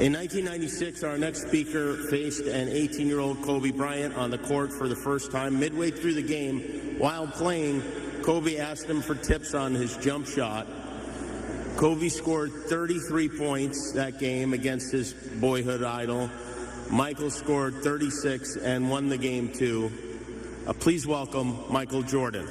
In 1996, our next speaker faced an 18-year-old Kobe Bryant on the court for the first time. Midway through the game, while playing, Kobe asked him for tips on his jump shot. Kobe scored 33 points that game against his boyhood idol. Michael scored 36 and won the game too. Please welcome Michael Jordan.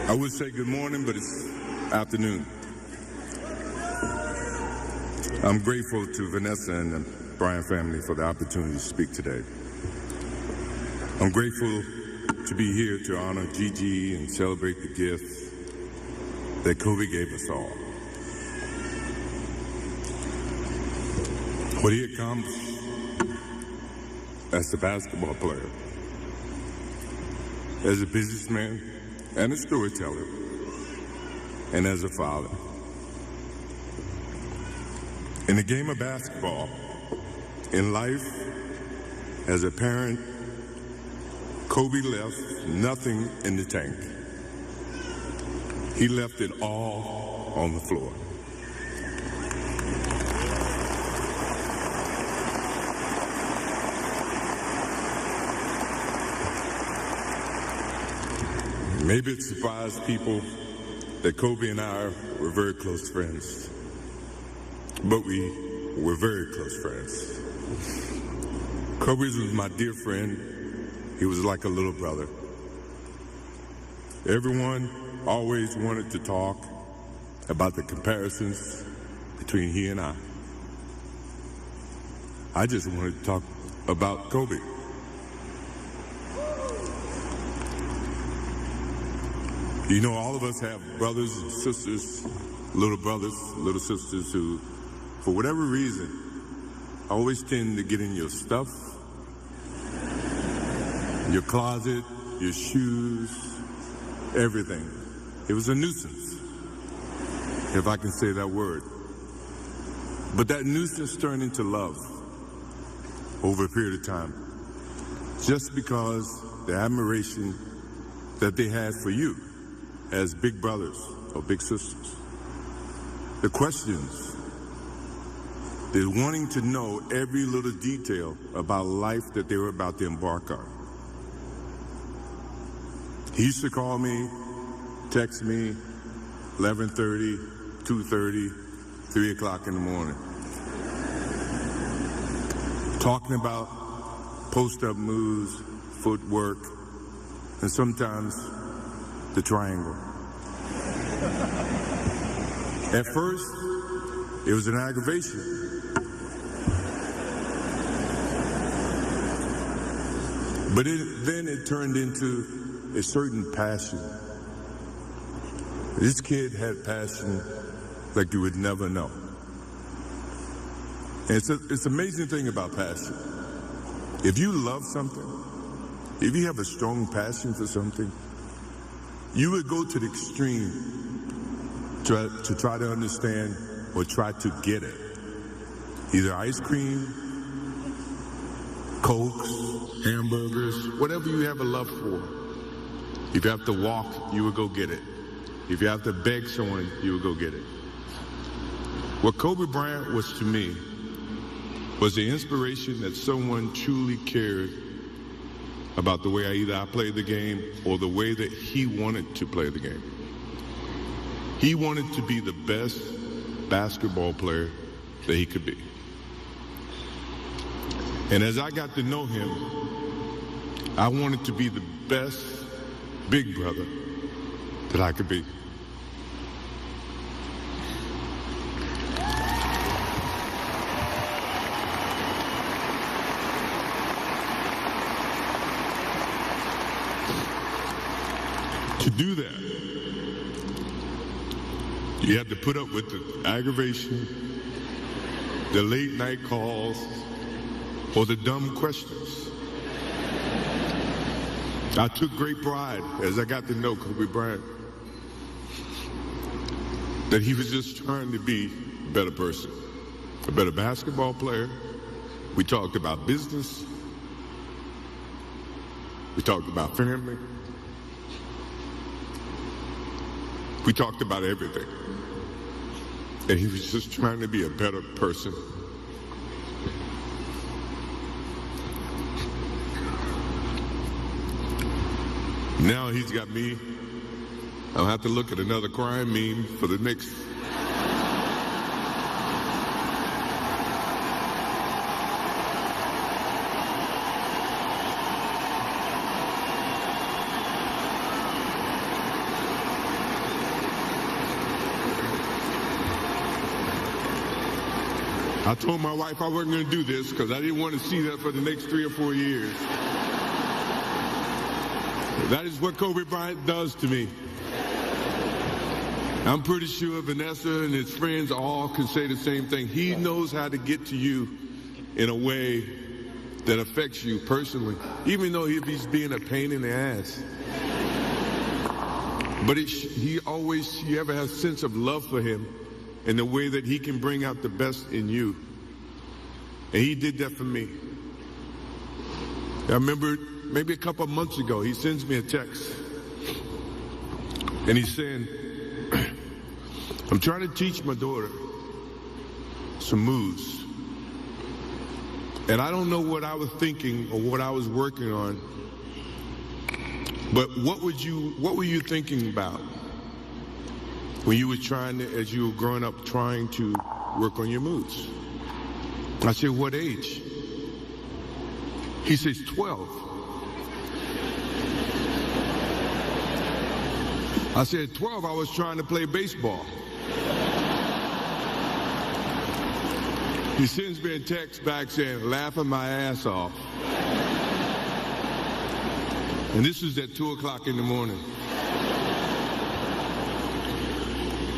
I would say good morning, but it's afternoon. I'm grateful to Vanessa and the Bryant family for the opportunity to speak today. I'm grateful to be here to honor Gigi and celebrate the gift that Kobe gave us all. What he accomplished as a basketball player, as a businessman, and a storyteller, and as a father. In the game of basketball, in life, as a parent, Kobe left nothing in the tank. He left it all on the floor. Maybe it surprised people that Kobe and I were very close friends, but we were very close friends. Kobe was my dear friend. He was like a little brother. Everyone always wanted to talk about the comparisons between he and I. I just wanted to talk about Kobe. You know, all of us have brothers and sisters, little brothers, little sisters who, for whatever reason, always tend to get in your stuff, your closet, your shoes, everything. It was a nuisance, if I can say that word. But that nuisance turned into love over a period of time, just because the admiration that they had for you as big brothers or big sisters. The questions, the wanting to know every little detail about life that they were about to embark on. He used to call me, text me, 11:30, 2:30, 3 o'clock in the morning. Talking about post-up moves, footwork, and sometimes the triangle. At first, it was an aggravation. But then it turned into a certain passion. This kid had passion like you would never know. And it's an amazing thing about passion. If you love something, if you have a strong passion for something, you would go to the extreme to try to understand or try to get it. Either ice cream, Cokes, hamburgers, whatever you have a love for. If you have to walk, you would go get it. If you have to beg someone, you would go get it. What Kobe Bryant was to me was the inspiration that someone truly cared about the way I played the game or the way that he wanted to play the game. He wanted to be the best basketball player that he could be. And as I got to know him, I wanted to be the best big brother that I could be. To do that, you have to put up with the aggravation, the late night calls, or the dumb questions. I took great pride as I got to know Kobe Bryant that he was just trying to be a better person, a better basketball player. We talked about business. We talked about family. We talked about everything. And he was just trying to be a better person. Now he's got me. I'll have to look at another crime meme for the next. I told my wife I wasn't going to do this because I didn't want to see that for the next 3 or 4 years. That is what Kobe Bryant does to me. I'm pretty sure Vanessa and his friends all can say the same thing. He knows how to get to you in a way that affects you personally, even though he's being a pain in the ass. But he ever has a sense of love for him and the way that he can bring out the best in you. And he did that for me. I remember maybe a couple of months ago, he sends me a text. And he's saying, I'm trying to teach my daughter some moves. And I don't know what I was thinking or what I was working on. But what were you thinking about when you were trying to, as you were growing up, trying to work on your moves? I said, what age? He says, 12. I said, 12, I was trying to play baseball. He sends me a text back saying, laughing my ass off. And this was at 2 o'clock in the morning.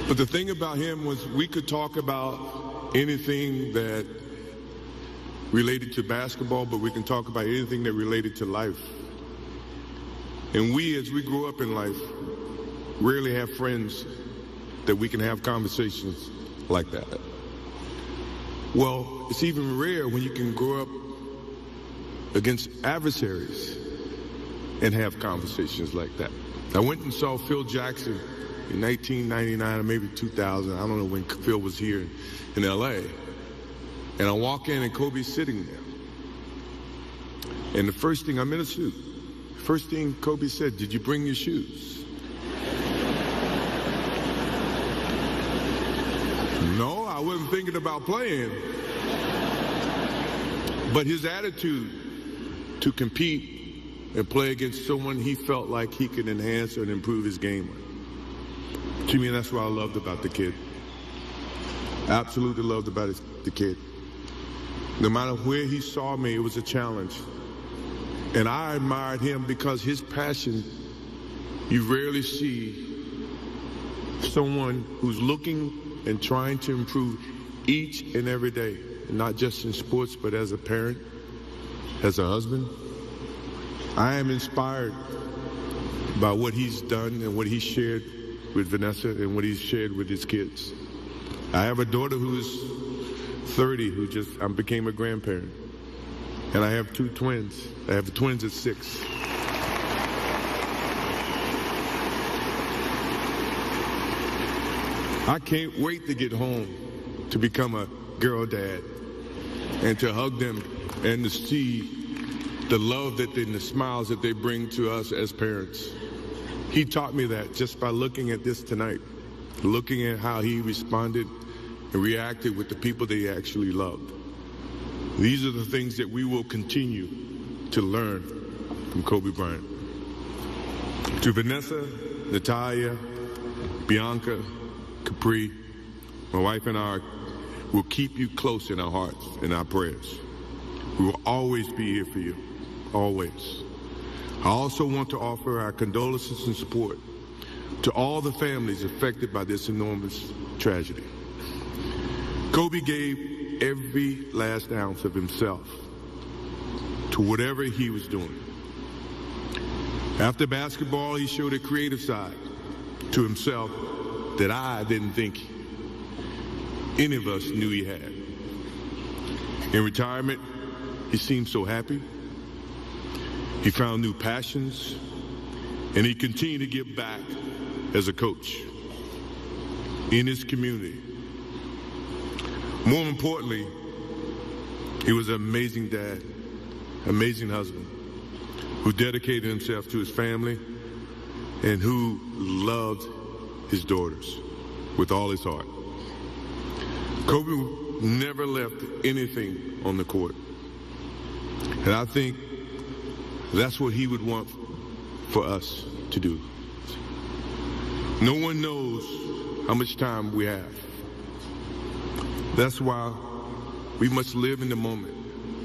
But the thing about him was we could talk about anything that related to basketball, but we can talk about anything that related to life. And we, as we grow up in life, rarely have friends that we can have conversations like that. Well, it's even rare when you can grow up against adversaries and have conversations like that. I went and saw Phil Jackson in 1999 or maybe 2000. I don't know when Phil was here in LA. And I walk in and Kobe's sitting there. And the first thing, I'm in a suit. First thing Kobe said, did you bring your shoes? No, I wasn't thinking about playing. But his attitude to compete and play against someone he felt like he could enhance and improve his game with. To me, that's what I loved about the kid. Absolutely loved about the kid. No matter where he saw me, it was a challenge. And I admired him because his passion, you rarely see someone who's looking and trying to improve each and every day, not just in sports, but as a parent, as a husband. I am inspired by what he's done and what he shared with Vanessa and what he's shared with his kids. I have a daughter who is 30 who I became a grandparent. And I have 2 twins. I have twins at 6. I can't wait to get home to become a girl dad and to hug them and to see the love and the smiles that they bring to us as parents. He taught me that just by looking at this tonight, looking at how he responded and reacted with the people that he actually loved. These are the things that we will continue to learn from Kobe Bryant. To Vanessa, Natalia, Bianca, Capri, my wife and I will keep you close in our hearts and our prayers. We will always be here for you, always. I also want to offer our condolences and support to all the families affected by this enormous tragedy. Kobe gave every last ounce of himself to whatever he was doing. After basketball, he showed a creative side to himself that I didn't think any of us knew he had. In retirement, he seemed so happy. He found new passions, and he continued to give back as a coach in his community. More importantly, he was an amazing dad, amazing husband, who dedicated himself to his family and who loved his daughters with all his heart. Kobe never left anything on the court. And I think that's what he would want for us to do. No one knows how much time we have. That's why we must live in the moment.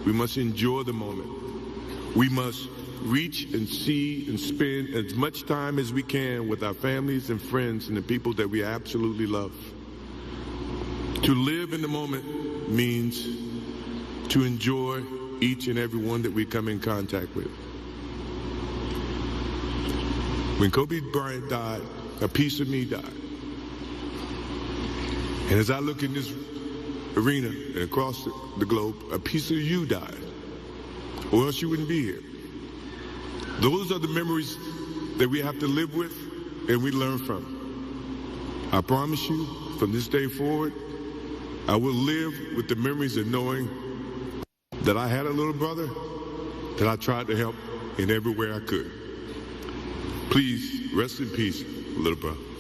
We must enjoy the moment. We must reach and see and spend as much time as we can with our families and friends and the people that we absolutely love. To live in the moment means to enjoy each and every one that we come in contact with. When Kobe Bryant died, a piece of me died. And as I look in this arena and across the globe, a piece of you died, or else you wouldn't be here. Those are the memories that we have to live with and we learn from. I promise you, from this day forward, I will live with the memories of knowing that I had a little brother that I tried to help in every way I could. Please rest in peace, little brother.